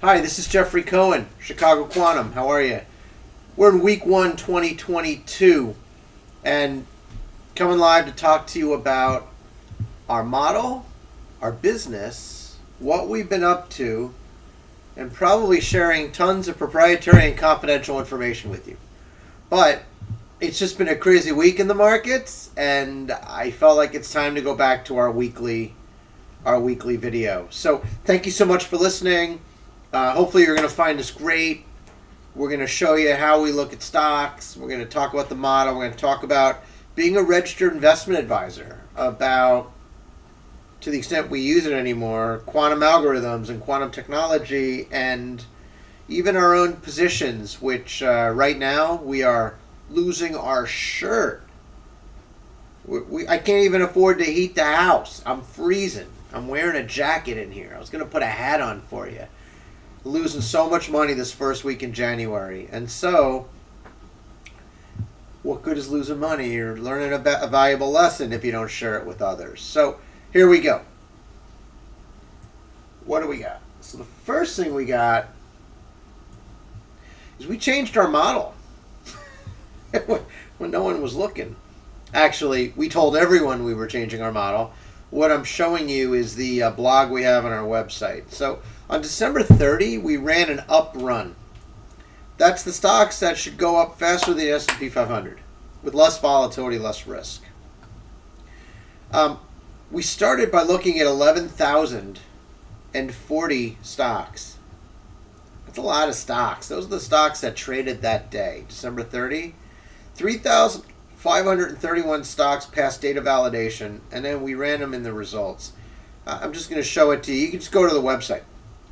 Hi, this is Jeffrey Cohen, Chicago Quantum. How are you? We're in week 1, 2022, and coming live to talk to you about our model, our business, what we've been up to, and probably sharing tons of proprietary and confidential information with you. But it's just been a crazy week in the markets, and I felt like it's time to go back to our weekly video. So thank you so much for listening. Hopefully you're going to find this great. We're going to show you how we look at stocks. We're going to talk about the model. We're going to talk about being a registered investment advisor, about, to the extent we use it anymore, quantum algorithms and quantum technology, and even our own positions, which right now we are losing our shirt. I can't even afford to heat the house. I'm freezing. I'm wearing a jacket in here. I was going to put a hat on for you. Losing so much money this first week in January. And so, what good is losing money? You're learning a valuable lesson if you don't share it with others. So, here we go. What do we got? So, the first thing we got is we changed our model when no one was looking. Actually, we told everyone we were changing our model. What I'm showing you is the blog we have on our website. So, on December 30, we ran an up run. That's the stocks that should go up faster than the S&P 500, with less volatility, less risk. We started by looking at 11,040 stocks. That's a lot of stocks. Those are the stocks that traded that day, December 30. 3,531 stocks passed data validation, and then we ran them in the results. I'm just going to show it to you. You can just go to the website.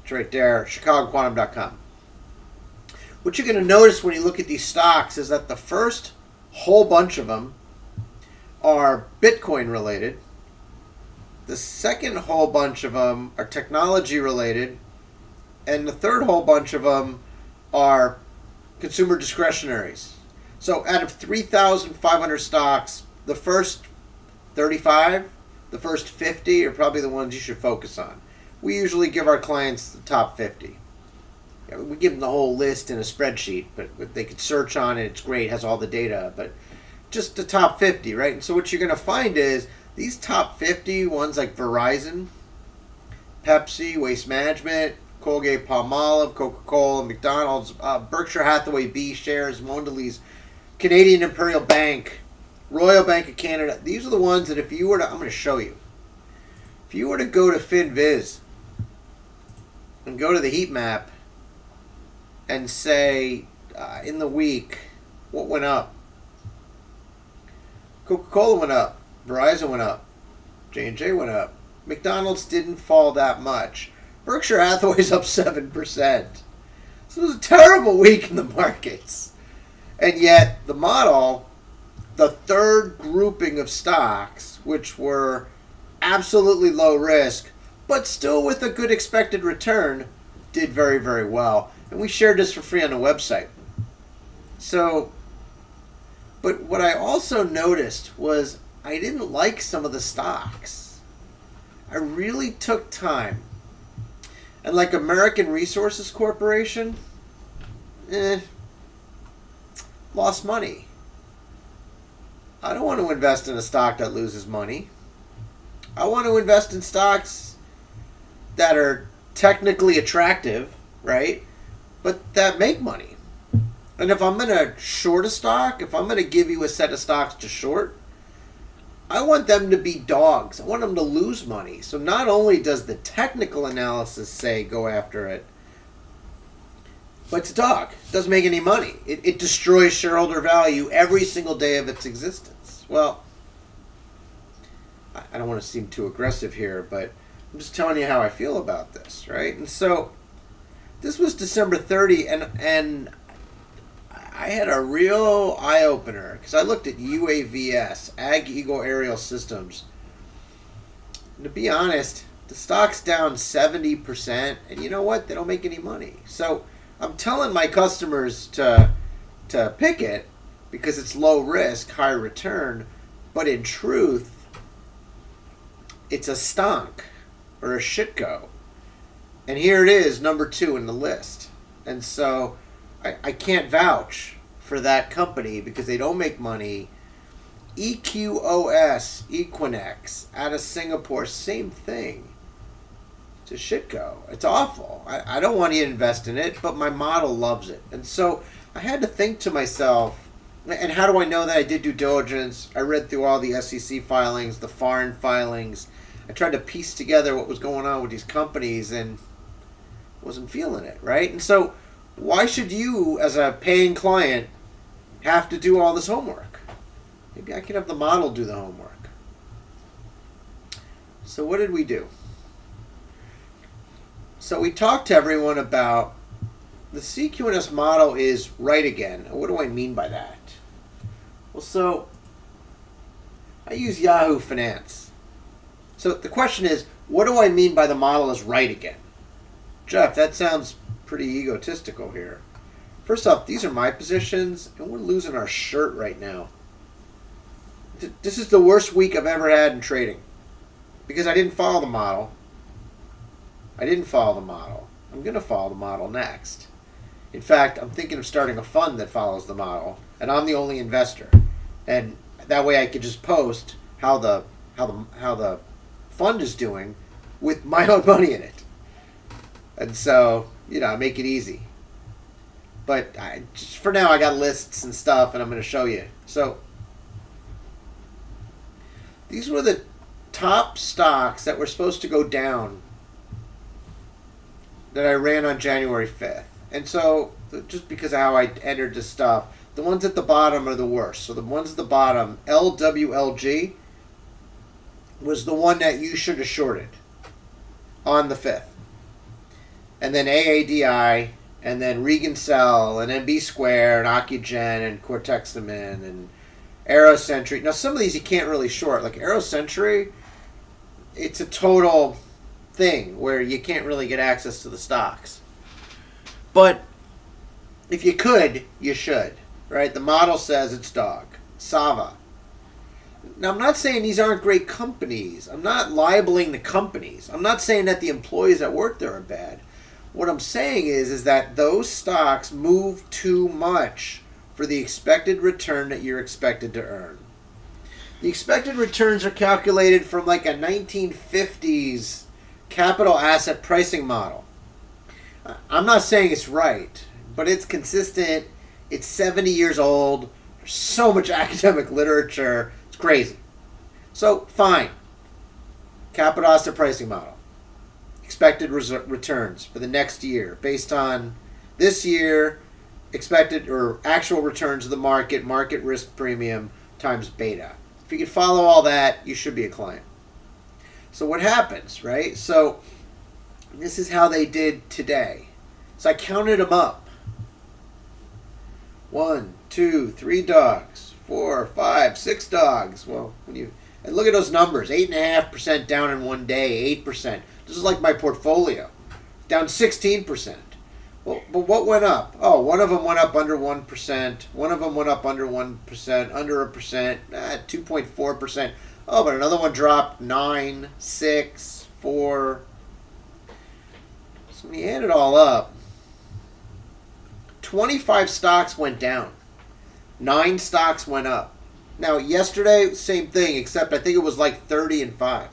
It's right there, chicagoquantum.com. What you're going to notice when you look at these stocks is that the first whole bunch of them are Bitcoin related. The second whole bunch of them are technology related. And the third whole bunch of them are consumer discretionaries. So out of 3,500 stocks, the first 35, the first 50 are probably the ones you should focus on. We usually give our clients the top 50. We give them the whole list in a spreadsheet, but they could search on it. It's great, has all the data, but just the top 50, right? And so what you're going to find is these top 50, ones like Verizon, Pepsi, Waste Management, Colgate, Palmolive, Coca-Cola, McDonald's, Berkshire Hathaway B shares, Mondelez, Canadian Imperial Bank, Royal Bank of Canada. These are the ones that if you were to, I'm going to show you. If you were to go to FinViz and go to the heat map and say in the week what went up, Coca-Cola went up, Verizon went up, J&J went up, McDonald's didn't fall that much, Berkshire Hathaway's up 7%. So it was a terrible week in the markets. And yet the model, the third grouping of stocks, which were absolutely low risk, but still with a good expected return, did very, very well. And we shared this for free on the website. So, but what I also noticed was I didn't like some of the stocks. I really took time. And like American Resources Corporation, lost money. I don't want to invest in a stock that loses money. I want to invest in stocks that are technically attractive, right? But that make money. And if I'm going to short a stock, if I'm going to give you a set of stocks to short, I want them to be dogs. I want them to lose money. So not only does the technical analysis say go after it, but it's a dog. It doesn't make any money. It destroys shareholder value every single day of its existence. Well, I don't want to seem too aggressive here, but I'm just telling you how I feel about this, right? And so this was December 30, and I had a real eye-opener because I looked at UAVS, Ag Eagle Aerial Systems. And to be honest, the stock's down 70%, and you know what? They don't make any money. So I'm telling my customers to pick it because it's low risk, high return, but in truth, it's a stonk or a shitgo. And here it is, number 2 in the list. And so I can't vouch for that company because they don't make money. EQOS, Equinex, out of Singapore, same thing. It's a shit go. It's awful. I don't want to invest in it, but my model loves it. And so I had to think to myself, and how do I know that I did due diligence? I read through all the SEC filings, the foreign filings. I tried to piece together what was going on with these companies and wasn't feeling it, right? And so why should you, as a paying client, have to do all this homework? Maybe I can have the model do the homework. So what did we do? So we talked to everyone about the CQNS model is right again. What do I mean by that? Well, so I use Yahoo Finance. So the question is, what do I mean by the model is right again? Jeff, that sounds pretty egotistical here. First off, these are my positions, and we're losing our shirt right now. This is the worst week I've ever had in trading because I didn't follow the model. I'm going to follow the model next. In fact, I'm thinking of starting a fund that follows the model, and I'm the only investor. And that way I could just post how the fund is doing with my own money in it. And so, make it easy. But just for now, I got lists and stuff, and I'm going to show you. So these were the top stocks that were supposed to go down that I ran on January 5th. And so, just because of how I entered this stuff, the ones at the bottom are the worst. So the ones at the bottom, LWLG, was the one that you should have shorted on the 5th. And then AADI, and then Regan Cell, and MB Square, and Ocugen, and Cortexamin, and AeroCentury. Now, some of these you can't really short. Like AeroCentury, it's a total thing where you can't really get access to the stocks. But if you could, you should, right? The model says it's dog. Sava. Now, I'm not saying these aren't great companies. I'm not libeling the companies. I'm not saying that the employees that work there are bad. What I'm saying is that those stocks move too much for the expected return that you're expected to earn. The expected returns are calculated from like a 1950s capital asset pricing model. I'm not saying it's right, but it's consistent. It's 70 years old. There's so much academic literature. It's crazy. So, fine. Capital asset pricing model. Expected returns for the next year based on this year, expected or actual returns of the market risk premium times beta. If you can follow all that, you should be a client. So what happens, right? So this is how they did today. So I counted them up. 1, 2, 3 dogs, 4, 5, 6 dogs. Well, and look at those numbers: 8.5% down in one day, 8%. This is like my portfolio, down 16%. Well, but what went up? Oh, one of them went up under 1%. One of them went up under 1%, under a percent, 2.4%. Oh, but another one dropped 9, 6, 4. So when you add it all up, 25 stocks went down. 9 stocks went up. Now, yesterday, same thing, except I think it was like 30 and 5.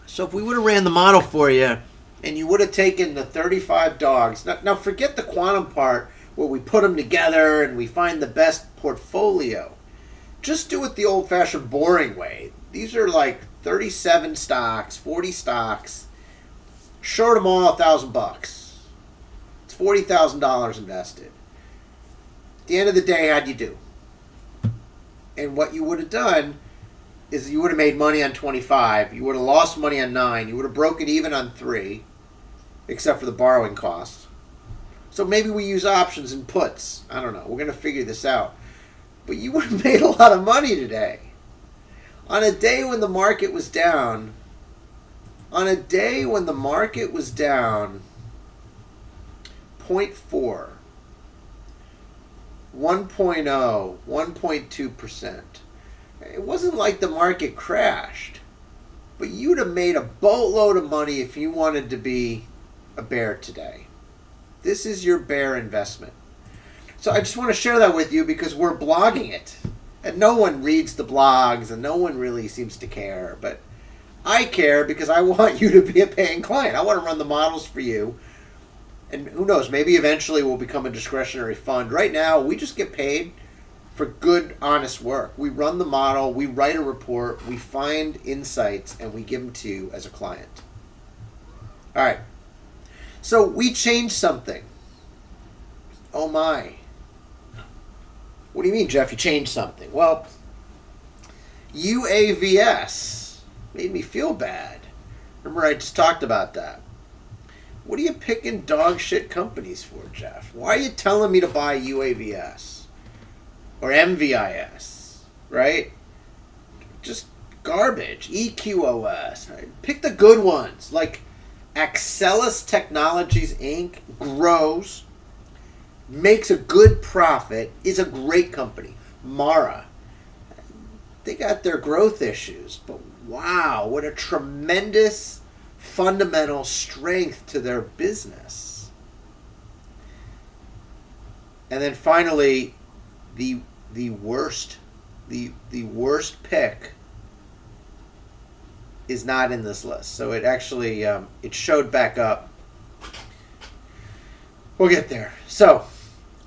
So if we would have ran the model for you, and you would have taken the 35 dogs. Now forget the quantum part where we put them together and we find the best portfolio. Just do it the old-fashioned boring way. These are like 37 stocks, 40 stocks. Short them all $1,000. It's $40,000 invested. At the end of the day, how'd you do? And what you would have done is you would have made money on 25. You would have lost money on 9. You would have broken even on 3, except for the borrowing costs. So maybe we use options and puts. I don't know. We're going to figure this out. But you would have made a lot of money today. On a day when the market was down, 0.4, 1.0, 1.2%. It wasn't like the market crashed. but you'd have made a boatload of money if you wanted to be a bear today. This is your bear investment. So I just want to share that with you because we're blogging it. And no one reads the blogs and no one really seems to care. But I care because I want you to be a paying client. I want to run the models for you. And who knows, maybe eventually we'll become a discretionary fund. Right now, we just get paid for good, honest work. We run the model, we write a report, we find insights, and we give them to you as a client. All right. So we changed something. Oh my. What do you mean, Jeff? You changed something? Well, UAVS made me feel bad. Remember I just talked about that. What are you picking dog shit companies for, Jeff? Why are you telling me to buy UAVS? Or MVIS, right? Just garbage. EQOS. Pick the good ones, like Axelis Technologies Inc. grows, makes a good profit, is a great company. Mara, they got their growth issues, but wow, what a tremendous fundamental strength to their business. And then finally, the worst pick is not in this list. So it actually it showed back up. We'll get there. So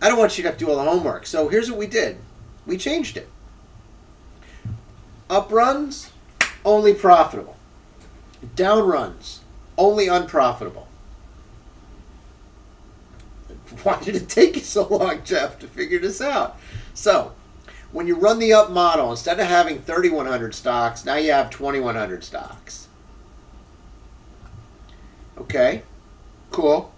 I don't want you to have to do all the homework. So here's what we did. We changed it. Up runs, only profitable. Down runs, only unprofitable. Why did it take you so long, Jeff, to figure this out? So when you run the up model, instead of having 3,100 stocks, now you have 2,100 stocks. Okay, cool.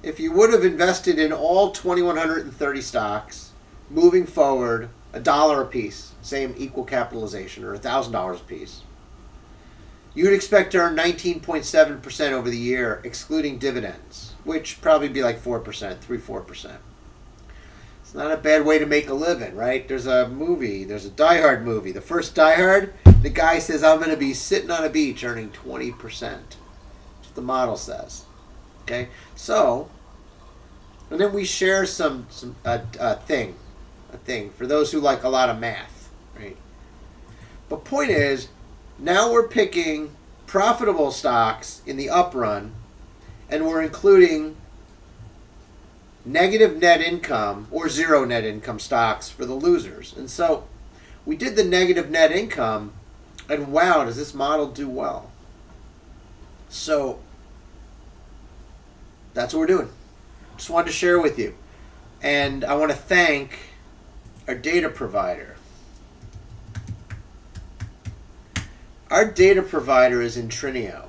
If you would have invested in all 2,130 stocks, moving forward, $1 a piece, same equal capitalization, or $1,000 a piece, you would expect to earn 19.7% over the year, excluding dividends, which probably be like 4%, 3-4%. It's not a bad way to make a living, right? There's a Die Hard movie. The first Die Hard, the guy says, I'm going to be sitting on a beach earning 20%. That's what the model says. Okay? So, and then we share a thing for those who like a lot of math, right? But point is, now we're picking profitable stocks in the up run, and we're including negative net income or zero net income stocks for the losers. And so we did the negative net income, and wow, does this model do well. So that's what we're doing. Just wanted to share with you. And I want to thank our data provider. Our data provider is Intrinio.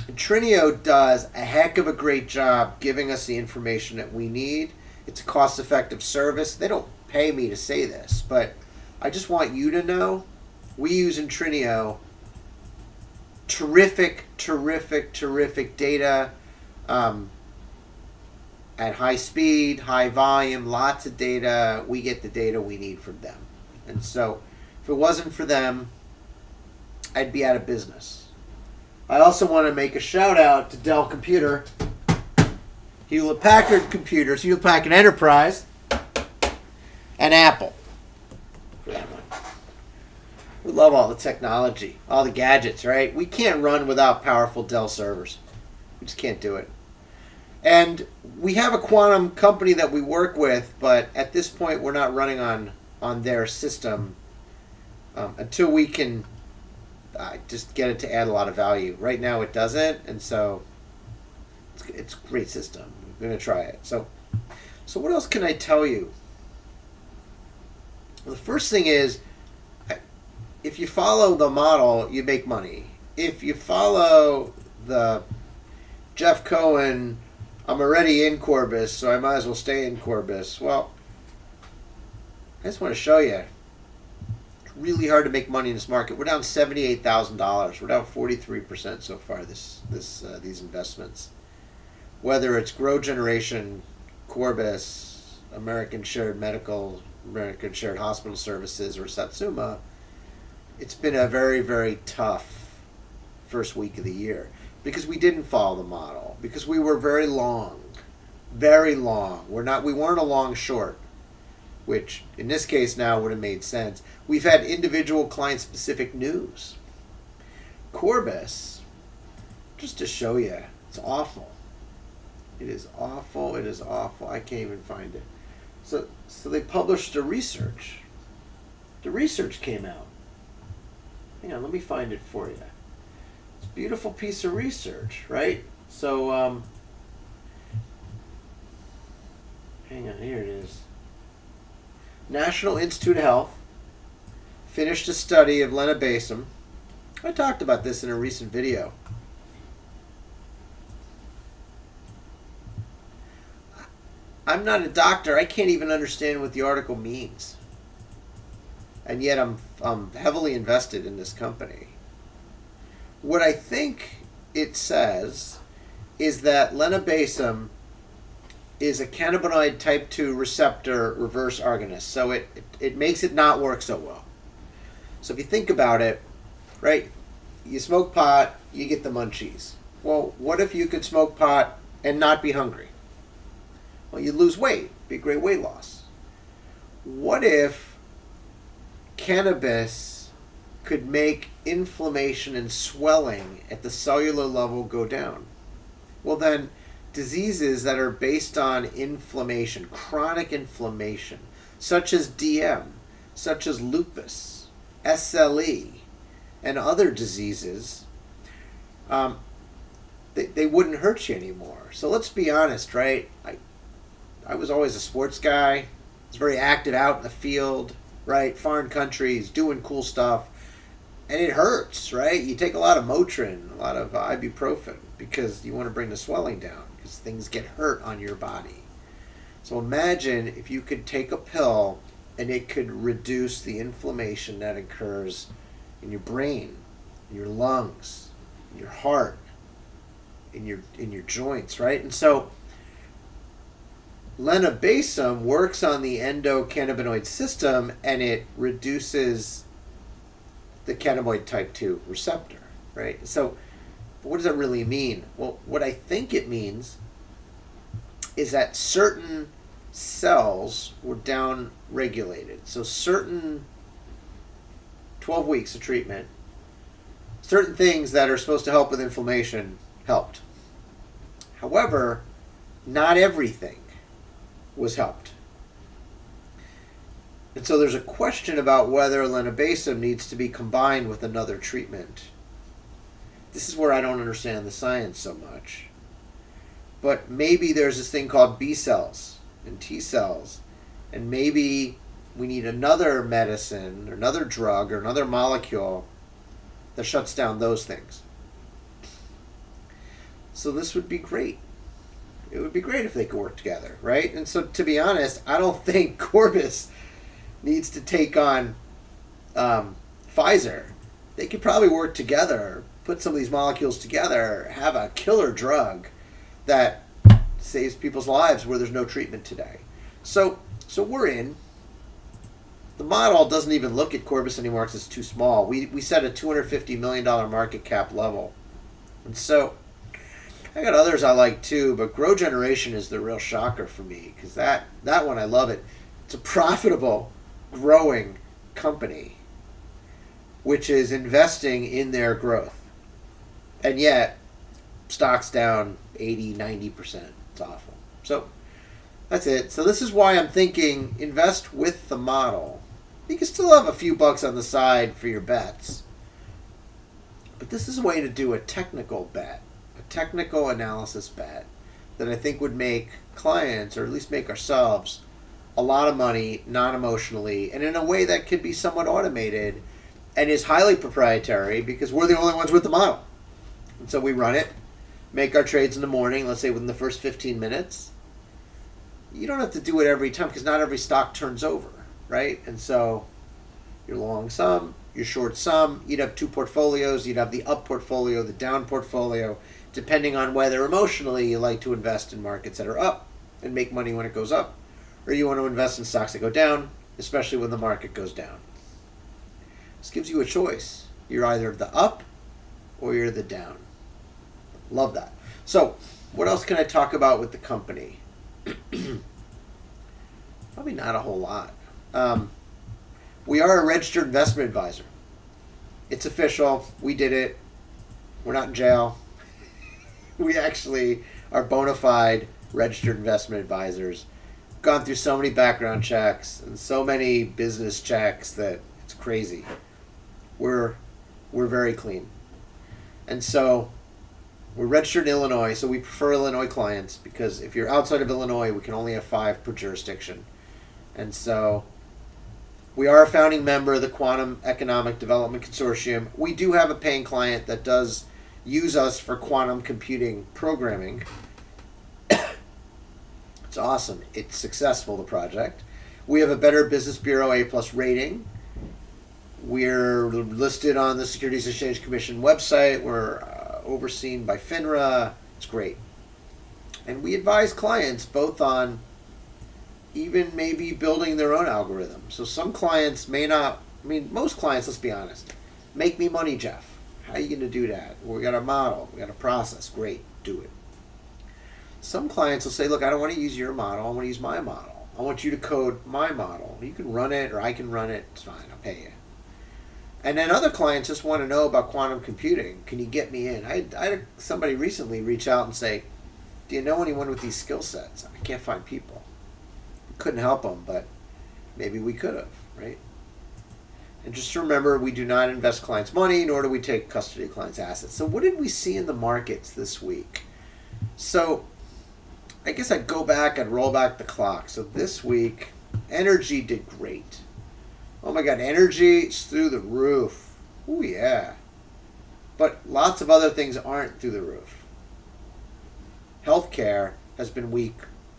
Intrinio does a heck of a great job giving us the information that we need. It's a cost-effective service. They don't pay me to say this, but I just want you to know we use Intrinio. Terrific data at high speed, high volume, lots of data. We get the data we need from them. And so if it wasn't for them, I'd be out of business. I also want to make a shout out to Dell Computer, Hewlett Packard Computers, Hewlett Packard Enterprise, and Apple. For that one. We love all the technology, all the gadgets, right? We can't run without powerful Dell servers. We just can't do it. And we have a quantum company that we work with, but at this point we're not running on their system until we can just get it to add a lot of value. Right now it doesn't, and so it's a great system. We're going to try it. So what else can I tell you? Well, the first thing is, if you follow the model, you make money. If you follow the Jeff Cohen, I'm already in Corbus, so I might as well stay in Corbus. Well, I just want to show you. It's really hard to make money in this market. We're down $78,000. We're down 43% so far these investments. Whether it's GrowGeneration, Corbus, American Shared Medical, American Shared Hospital Services, or Satsuma, it's been a very, very tough first week of the year because we didn't follow the model, because we were very long, very long. We weren't a long short, which in this case now would have made sense. We've had individual client specific news. Corbus, just to show you, it's awful. It is awful. It is awful. I can't even find it. So they published a research. The research came out. Hang on, let me find it for you. It's a beautiful piece of research, right? So, hang on, here it is. National Institute of Health finished a study of lenabasum. I talked about this in a recent video. I'm not a doctor. I can't even understand what the article means. And yet I'm heavily invested in this company. What I think it says is that lenabasum is a cannabinoid type 2 receptor reverse agonist. So it makes it not work so well. So if you think about it, right, you smoke pot, you get the munchies. Well, what if you could smoke pot and not be hungry? Well, you'd lose weight. Be great weight loss. What if cannabis could make inflammation and swelling at the cellular level go down? Well, then diseases that are based on inflammation, chronic inflammation, such as DM, such as lupus, SLE, and other diseases, they wouldn't hurt you anymore. So let's be honest, right? I was always a sports guy. I was very active out in the field, right? Foreign countries, doing cool stuff. And it hurts, right? You take a lot of Motrin, a lot of ibuprofen, because you want to bring the swelling down, because things get hurt on your body. So imagine if you could take a pill and it could reduce the inflammation that occurs in your brain, in your lungs, in your heart, in your joints, right? And so lenabasum works on the endocannabinoid system, and it reduces the cannabinoid type 2 receptor, right? So what does that really mean? Well, what I think it means is that certain cells were down regulated. So certain 12 weeks of treatment, certain things that are supposed to help with inflammation helped. However, not everything was helped. And so there's a question about whether lenabasum needs to be combined with another treatment. This is where I don't understand the science so much. But maybe there's this thing called B cells and T cells, and maybe we need another medicine or another drug or another molecule that shuts down those things. So this would be great. It would be great if they could work together, right? And so, to be honest, I don't think Corbus needs to take on Pfizer. They could probably work together, put some of these molecules together, have a killer drug that saves people's lives where there's no treatment today. So we're in. The model doesn't even look at Corbus anymore because it's too small. We set a $250 million market cap level. And so I got others I like too, but GrowGeneration is the real shocker for me, because that one, I love it. It's a profitable, growing company which is investing in their growth. And yet, stock's down 80, 90%. It's awful. So that's it. So this is why I'm thinking invest with the model. You can still have a few bucks on the side for your bets. But this is a way to do a technical bet, a technical analysis bet that I think would make clients, or at least make ourselves, a lot of money, non-emotionally, and in a way that could be somewhat automated and is highly proprietary because we're the only ones with the model. And so we run it, make our trades in the morning, let's say within the first 15 minutes. You don't have to do it every time because not every stock turns over, right? And so you're long some, you're short some. You'd have two portfolios. You'd have the up portfolio, the down portfolio, depending on whether emotionally you like to invest in markets that are up and make money when it goes up, or you want to invest in stocks that go down, especially when the market goes down. This gives you a choice. You're either the up or you're the down. Love that. So, what else can I talk about with the company? Probably not a whole lot. We are a registered investment advisor. It's official. We did it. We're not in jail. We actually are bona fide registered investment advisors. Gone through so many background checks and so many business checks that it's crazy. We're very clean. And so we're registered in Illinois, so we prefer Illinois clients because if you're outside of Illinois, we can only have 5 per jurisdiction. And so we are a founding member of the Quantum Economic Development Consortium. We do have a paying client that does use us for quantum computing programming. It's awesome. It's successful, the project. We have a Better Business Bureau A+ rating. We're listed on the Securities Exchange Commission website. We're overseen by FINRA. It's great. And we advise clients both on even maybe building their own algorithm. So some clients may not, most clients, let's be honest, make me money, Jeff. How are you going to do that? Well, we got a model. We got a process. Great. Do it. Some clients will say, look, I don't want to use your model. I want to use my model. I want you to code my model. You can run it or I can run it. It's fine. I'll pay you. And then other clients just want to know about quantum computing. Can you get me in? I had somebody recently reach out and say, do you know anyone with these skill sets? I can't find people. Couldn't help them, but maybe we could have, right? And just remember, we do not invest clients' money, nor do we take custody of clients' assets. So what did we see in the markets this week? So I guess I'd go back and roll back the clock. So this week, energy did great. Oh my God, energy is through the roof. Oh yeah. But lots of other things aren't through the roof. Healthcare has been weak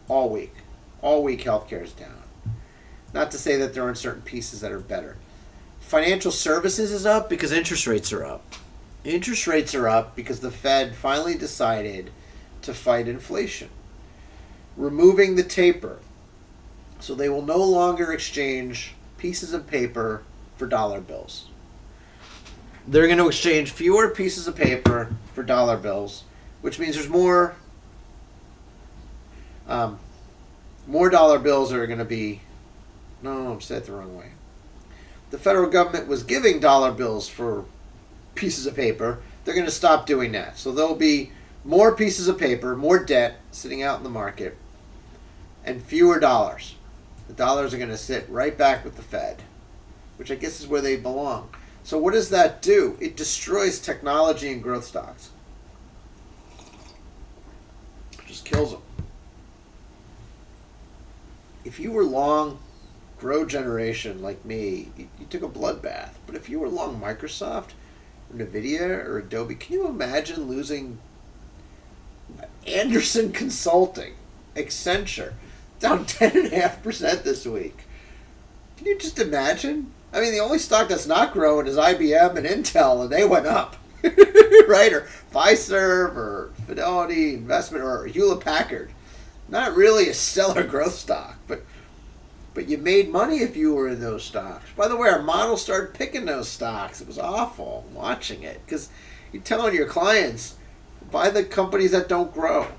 all week. All week healthcare is down. Not to say that there aren't certain pieces that are better. Financial services is up because interest rates are up. Interest rates are up because the Fed finally decided to fight inflation, removing the taper. So they will no longer exchange pieces of paper for dollar bills. They're going to exchange fewer pieces of paper for dollar bills, which means there's more dollar bills are going to be... No, I'm saying it the wrong way. The federal government was giving dollar bills for pieces of paper. They're going to stop doing that. So there'll be more pieces of paper, more debt sitting out in the market, and fewer dollars. The dollars are going to sit right back with the Fed, which I guess is where they belong. So what does that do? It destroys technology and growth stocks. It just kills them. If you were long GrowGeneration like me, you took a bloodbath. But if you were long Microsoft, or NVIDIA, or Adobe, can you imagine losing Anderson Consulting, Accenture, down 10.5% this week? Can you just imagine? I mean, the only stock that's not growing is IBM and Intel, and they went up. Right? Or Fiserv, or Fidelity Investment, or Hewlett Packard. Not really a stellar growth stock, but you made money if you were in those stocks. By the way, our model started picking those stocks. It was awful watching it because you're telling your clients, buy the companies that don't grow.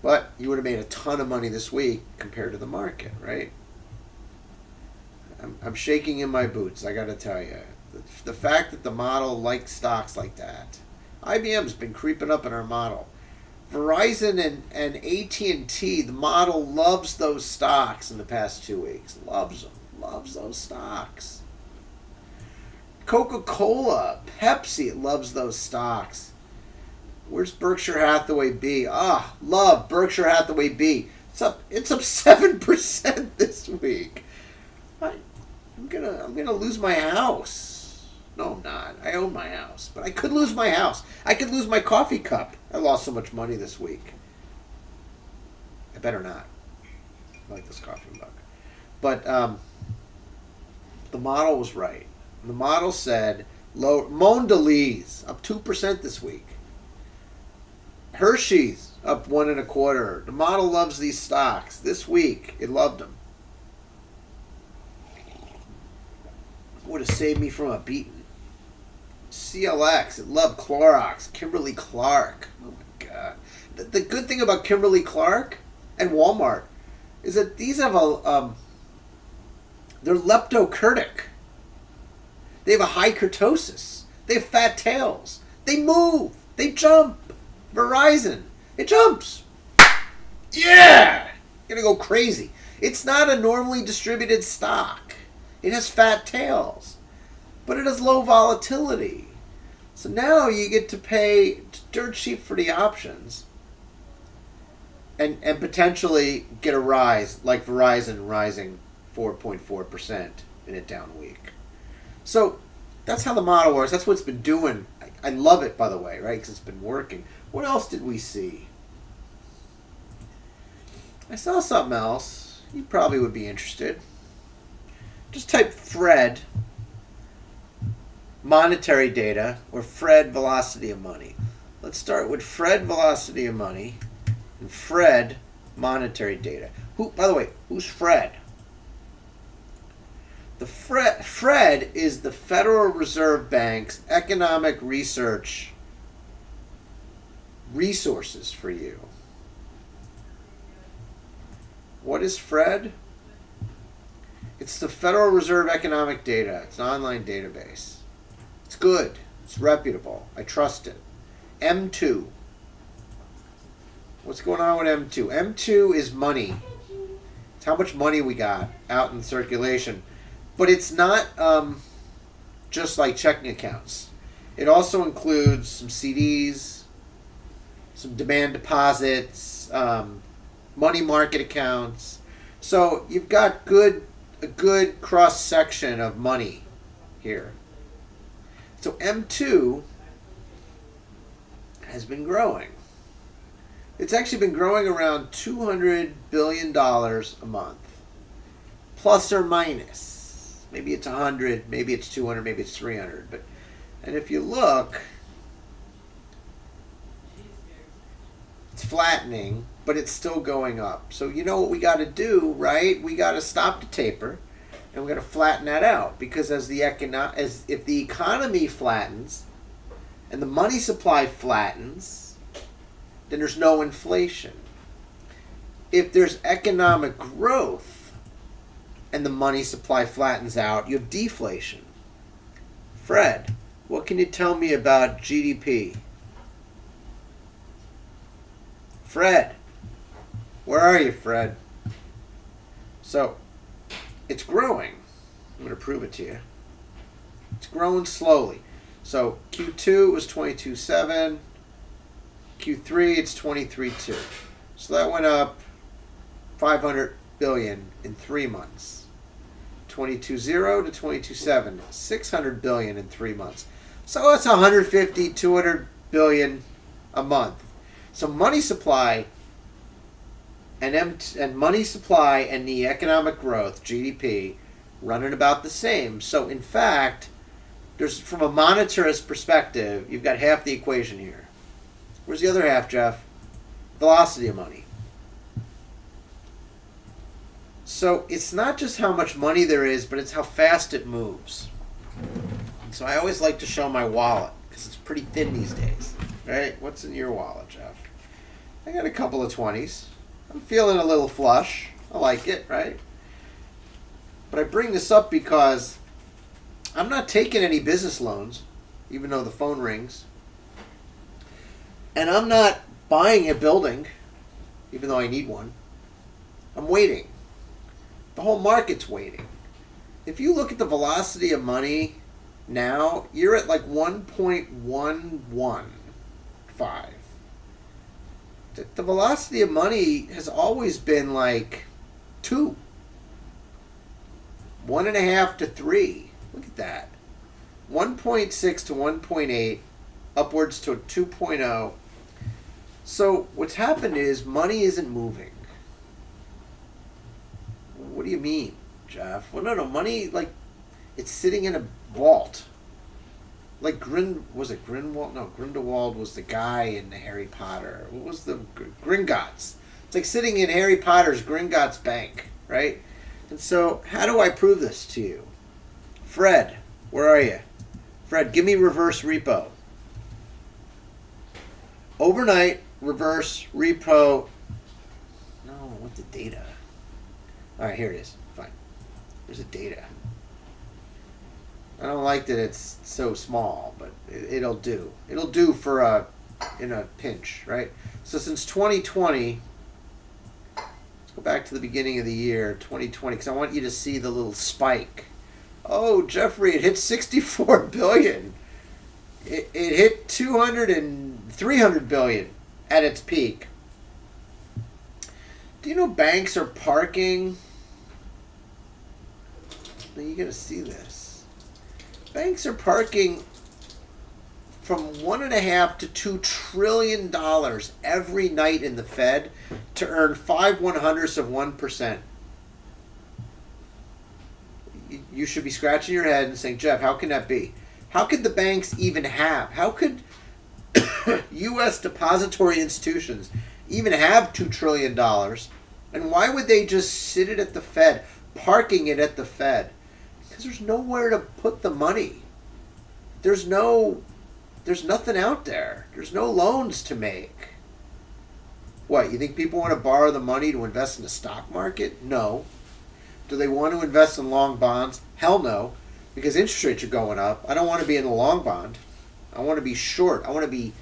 But you would have made a ton of money this week compared to the market, right? I'm shaking in my boots, I got to tell you. The fact that the model likes stocks like that. IBM's been creeping up in our model. Verizon and AT&T, the model loves those stocks in the past 2 weeks. Loves them. Loves those stocks. Coca-Cola, Pepsi, it loves those stocks. Where's Berkshire Hathaway B? Love Berkshire Hathaway B. It's up 7% this week. I'm gonna lose my house. No, I'm not. I own my house. But I could lose my house. I could lose my coffee cup. I lost so much money this week. I better not. I like this coffee mug. But the model was right. The model said, Mondelez, up 2% this week. Hershey's, up 1.25%. The model loves these stocks. This week, it loved them. Would have saved me from a beating. CLX, it loved Clorox. Kimberly Clark. Oh my God. The good thing about Kimberly Clark and Walmart is that these have they're leptokurtic. They have a high kurtosis. They have fat tails. They move. They jump. Verizon, it jumps. Yeah! Gonna go crazy. It's not a normally distributed stock. It has fat tails. But it has low volatility. So now you get to pay dirt cheap for the options. And potentially get a rise, like Verizon rising 4.4% in a down week. So that's how the model works. That's what it's been doing. I love it, by the way, right? Because it's been working. What else did we see? I saw something else. You probably would be interested. Just type Fred monetary data or Fred velocity of money. Let's start with Fred velocity of money and Fred monetary data. Who, by the way, who's Fred? The Fred is the Federal Reserve Bank's economic research resources for you. What is Fred? It's the Federal Reserve Economic Data. It's an online database. It's good. It's reputable. I trust it. M2. What's going on with M2? M2 is money. It's how much money we got out in circulation. But it's not just like checking accounts. It also includes some CDs, some demand deposits, money market accounts. So you've got a good cross section of money here. So M2 has been growing. It's actually been growing around $200 billion a month, plus or minus. Maybe it's 100, maybe it's 200, maybe it's 300. And if you look, it's flattening, but it's still going up. So you know what we got to do, right? We got to stop the taper, and we got to flatten that out, because if the economy flattens and the money supply flattens, then there's no inflation. If there's economic growth and the money supply flattens out, you have deflation. Fred, what can you tell me about GDP? Fred, where are you, Fred? So, it's growing. I'm going to prove it to you. It's growing slowly. So, Q2 was 22.7. Q3, it's 23.2. So that went up 500 billion in 3 months. 22.0 to 22.7, 600 billion in 3 months. So it's 150, 200 billion a month. So money supply and money supply and the economic growth, GDP, running about the same. So in fact, there's, from a monetarist perspective, you've got half the equation here. Where's the other half, Jeff? Velocity of money. So it's not just how much money there is, but it's how fast it moves. And so I always like to show my wallet, because it's pretty thin these days. Right? What's in your wallet, Jeff? I got a couple of 20s. I'm feeling a little flush. I like it, right? But I bring this up because I'm not taking any business loans, even though the phone rings. And I'm not buying a building, even though I need one. I'm waiting. The whole market's waiting. If you look at the velocity of money now, you're at like 1.115. The velocity of money has always been like 2. 1.5 to 3. Look at that. 1.6 to 1.8, upwards to 2.0. So what's happened is money isn't moving. What do you mean, Jeff? Well, no, money, like, it's sitting in a vault. Like was it Grindelwald? No, Grindelwald was the guy in the Harry Potter. What was the Gringotts? It's like sitting in Harry Potter's Gringotts bank, right? And so, how do I prove this to you? Fred, Where are you? Fred, give me reverse repo. Overnight, reverse repo. No, what the data? All right, here it is. Fine. There's the data. I don't like that it's so small, but it'll do. It'll do for in a pinch, right? So since 2020, let's go back to the beginning of the year, 2020, because I want you to see the little spike. Oh, Jeffrey, it hit 64 billion. It hit 200 and 300 billion at its peak. Do you know banks are parking? Now you're going to see this. Banks are parking from $1.5 to $2 trillion every night in the Fed to earn 0.05% You should be scratching your head and saying, Jeff, how can that be? How could the banks even have? How could U.S. depository institutions even have $2 trillion? And why would they just sit it at the Fed, parking it at the Fed? Because there's nowhere to put the money. There's nothing out there. There's no loans to make. What, you think people want to borrow the money to invest in the stock market? No. Do they want to invest in long bonds? Hell no, because interest rates are going up. I don't want to be in a long bond. I want to be short. I want to be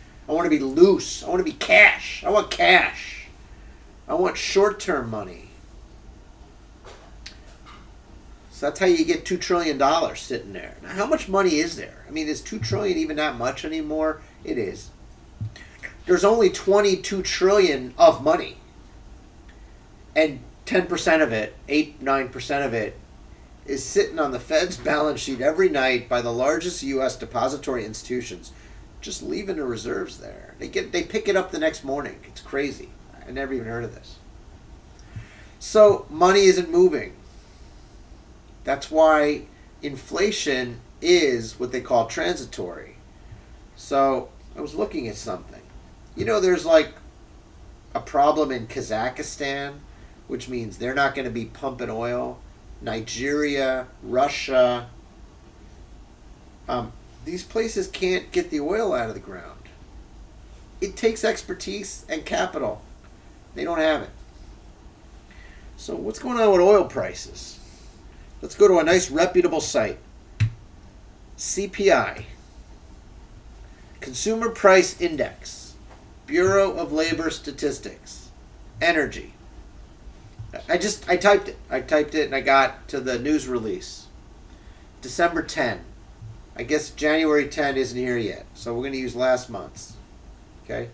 loose. I want to be cash. I want cash. I want short-term money. So that's how you get $2 trillion sitting there. Now, how much money is there? I mean, is $2 trillion even that much anymore? It is. There's only $22 trillion of money. And 10% of it, 9% of it, is sitting on the Fed's balance sheet every night by the largest U.S. depository institutions, just leaving the reserves there. They pick it up the next morning. It's crazy. I never even heard of this. So money isn't moving. That's why inflation is what they call transitory. So I was looking at something. You know, there's like a problem in Kazakhstan, which means they're not going to be pumping oil. Nigeria, Russia. These places can't get the oil out of the ground. It takes expertise and capital. They don't have it. So what's going on with oil prices? Let's go to a nice reputable site. CPI. Consumer Price Index. Bureau of Labor Statistics. Energy. I typed it. I typed it and I got to the news release. December 10. I guess January 10 isn't here yet, so we're going to use last month's. Okay?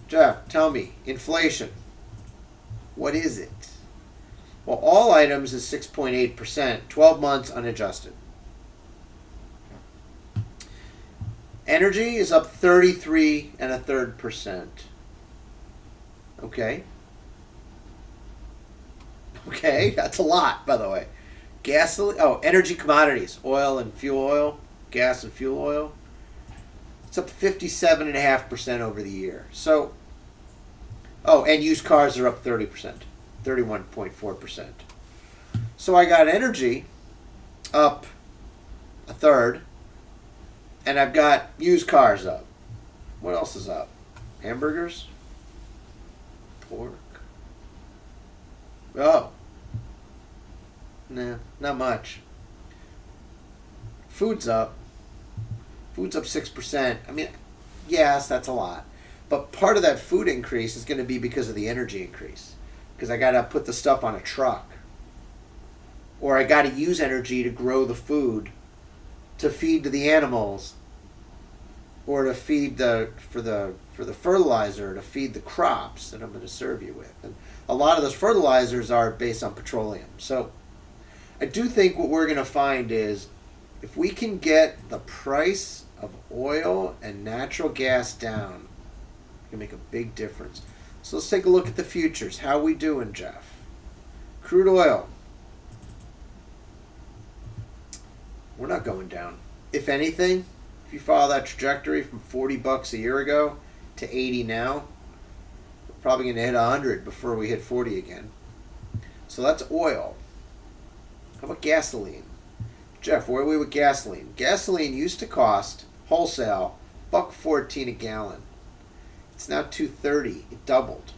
Jeff, tell me, inflation. What is it? Well, all items is 6.8%, 12 months unadjusted. Energy is up 33.33%. Okay. Okay, that's a lot, by the way. Gasoline, energy commodities, oil and fuel oil, gas and fuel oil. It's up 57.5% over the year. So, and used cars are up 30%, 31.4%. So I got energy up a third, and I've got used cars up. What else is up? Hamburgers? Pork? Oh. Nah, not much. Food's up. Food's up 6%. I mean, yes, that's a lot. But part of that food increase is going to be because of the energy increase. Because I got to put the stuff on a truck. Or I got to use energy to grow the food to feed to the animals. Or to feed for the fertilizer, to feed the crops that I'm going to serve you with. And a lot of those fertilizers are based on petroleum. So I do think what we're going to find is if we can get the price of oil and natural gas down, it can make a big difference. So let's take a look at the futures. How we doing, Jeff? Crude oil. We're not going down. If anything, if you follow that trajectory from $40 a year ago to 80 now, we're probably going to hit 100 before we hit 40 again. So that's oil. How about gasoline? Jeff, where are we with gasoline? Gasoline used to cost wholesale $1.14 a gallon. It's now $2.30. It doubled.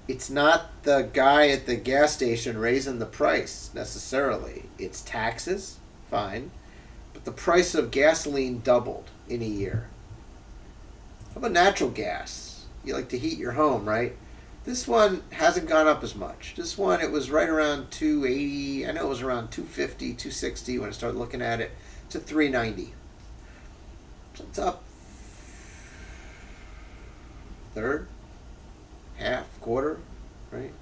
It's not the guy at the gas station raising the price necessarily. It's taxes, fine, but the price of gasoline doubled in a year. How about natural gas? You like to heat your home, right? This one hasn't gone up as much. This one, it was right around 280. I know it was around 250, 260 when I started looking at it, to 390. So it's up third, half, quarter, right?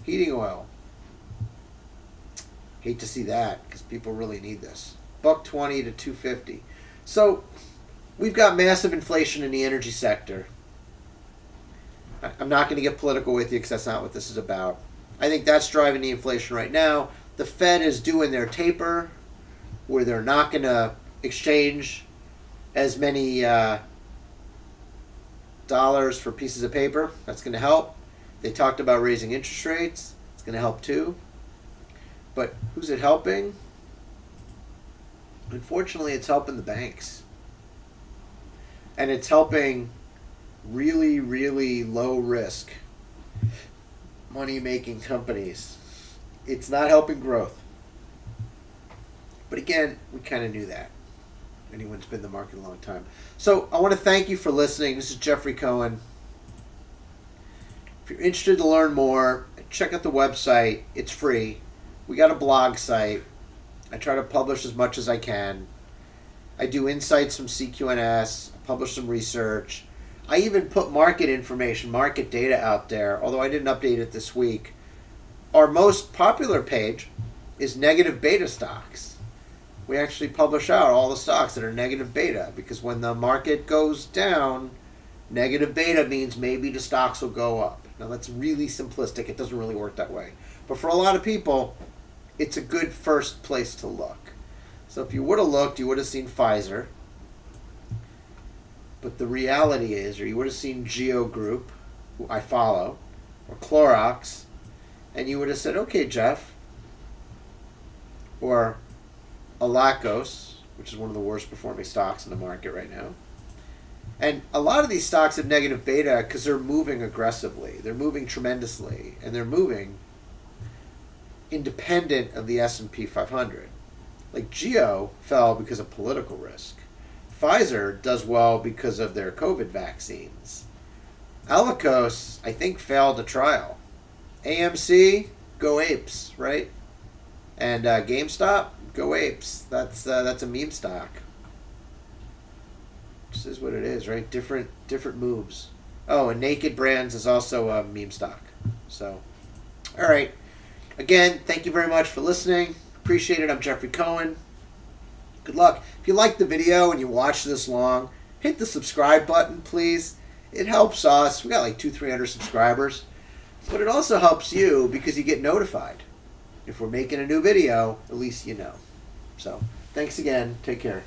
Heating oil. Hate to see that because people really need this. $1.20 to $2.50. So we've got massive inflation in the energy sector. I'm not going to get political with you because that's not what this is about. I think that's driving the inflation right now. The Fed is doing their taper where they're not going to exchange as many dollars for pieces of paper. That's going to help. They talked about raising interest rates. It's going to help too. But who's it helping? Unfortunately, it's helping the banks. And it's helping really, really low risk money making companies. It's not helping growth. But again, we kind of knew that. Anyone's been in the market a long time. So I want to thank you for listening. This is Jeffrey Cohen. If you're interested to learn more, check out the website. It's free. We got a blog site. I try to publish as much as I can. I do insights from CQNS. I publish some research. I even put market information, market data out there, although I didn't update it this week. Our most popular page is negative beta stocks. We actually publish out all the stocks that are negative beta because when the market goes down, negative beta means maybe the stocks will go up. Now that's really simplistic. It doesn't really work that way. But for a lot of people, it's a good first place to look. So if you would have looked, you would have seen Pfizer. But the reality is, or you would have seen Geo Group, who I follow, or Clorox, and you would have said, okay, Jeff, or Alacos, which is one of the worst performing stocks in the market right now. And a lot of these stocks have negative beta because they're moving aggressively. They're moving tremendously, and they're moving independent of the S&P 500. Like Geo fell because of political risk. Pfizer does well because of their COVID vaccines. Alacos, I think, failed a trial. AMC, go apes, right? And GameStop, go apes. That's a meme stock. This is what it is, right? Different moves. Oh, and Naked Brands is also a meme stock. So, all right. Again, thank you very much for listening. Appreciate it. I'm Jeffrey Cohen. Good luck. If you liked the video and you watched this long, hit the subscribe button, please. It helps us. We got like 200-300 subscribers. But it also helps you because you get notified. If we're making a new video, at least you know. So, thanks again. Take care.